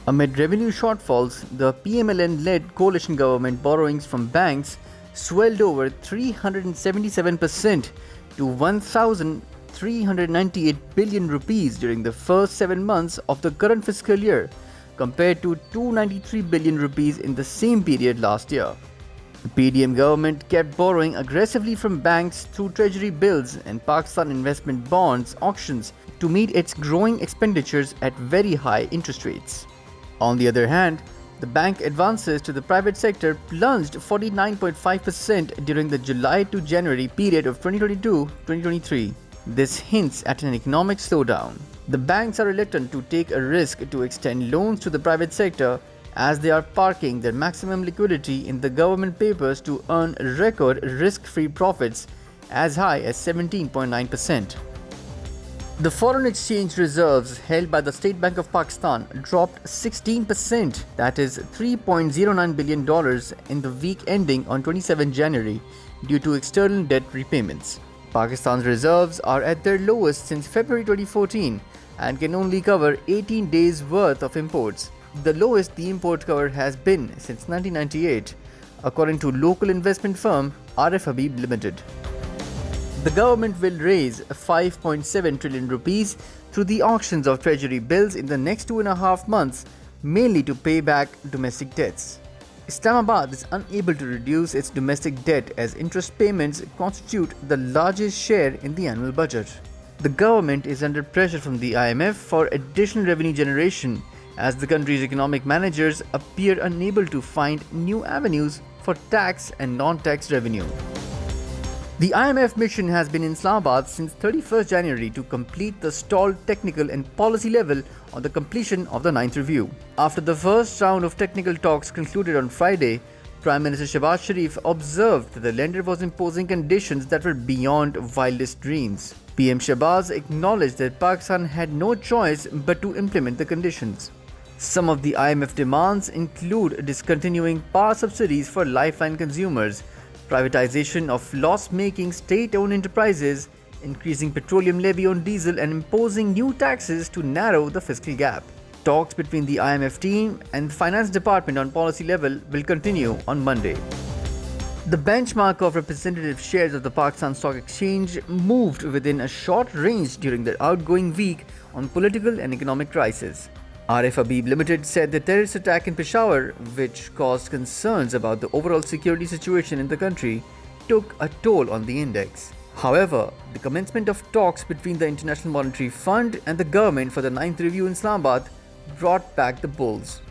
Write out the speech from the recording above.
Amid revenue shortfalls, the PMLN-led coalition government borrowings from banks swelled over 377% to 1,398 billion rupees during the first 7 months of the current fiscal year, compared to 293 billion rupees in the same period last year. The PDM government kept borrowing aggressively from banks through treasury bills and Pakistan investment bonds auctions to meet its growing expenditures at very high interest rates. On the other hand, the bank advances to the private sector plunged 49.5% during the July to January period of 2022-2023. This hints at an economic slowdown. The banks are reluctant to take a risk to extend loans to the private sector, as they are parking their maximum liquidity in the government papers to earn record risk-free profits as high as 17.9%. The foreign exchange reserves held by the State Bank of Pakistan dropped 16%, that is $3.09 billion, in the week ending on 27 January due to external debt repayments. Pakistan's reserves are at their lowest since February 2014 and can only cover 18 days' worth of imports, the lowest the import cover has been since 1998, according to local investment firm RF Limited. The government will raise 5.7 trillion rupees through the auctions of treasury bills in the next 2.5 months, mainly to pay back domestic debts. Islamabad is unable to reduce its domestic debt as interest payments constitute the largest share in the annual budget. The government is under pressure from the IMF for additional revenue generation, as the country's economic managers appear unable to find new avenues for tax and non-tax revenue. The IMF mission has been in Islamabad since 31st January to complete the stalled technical and policy level on the completion of the 9th review. After the first round of technical talks concluded on Friday, Prime Minister Shehbaz Sharif observed that the lender was imposing conditions that were beyond wildest dreams. PM Shehbaz acknowledged that Pakistan had no choice but to implement the conditions. Some of the IMF demands include discontinuing power subsidies for lifeline consumers, privatization of loss-making state-owned enterprises, increasing petroleum levy on diesel, and imposing new taxes to narrow the fiscal gap. Talks between the IMF team and the Finance Department on policy level will continue on Monday. The benchmark of representative shares of the Pakistan Stock Exchange moved within a short range during the outgoing week on political and economic crisis. RF Limited said the terrorist attack in Peshawar, which caused concerns about the overall security situation in the country, took a toll on the index. However, the commencement of talks between the International Monetary Fund and the government for the 9th review in Islamabad brought back the bulls.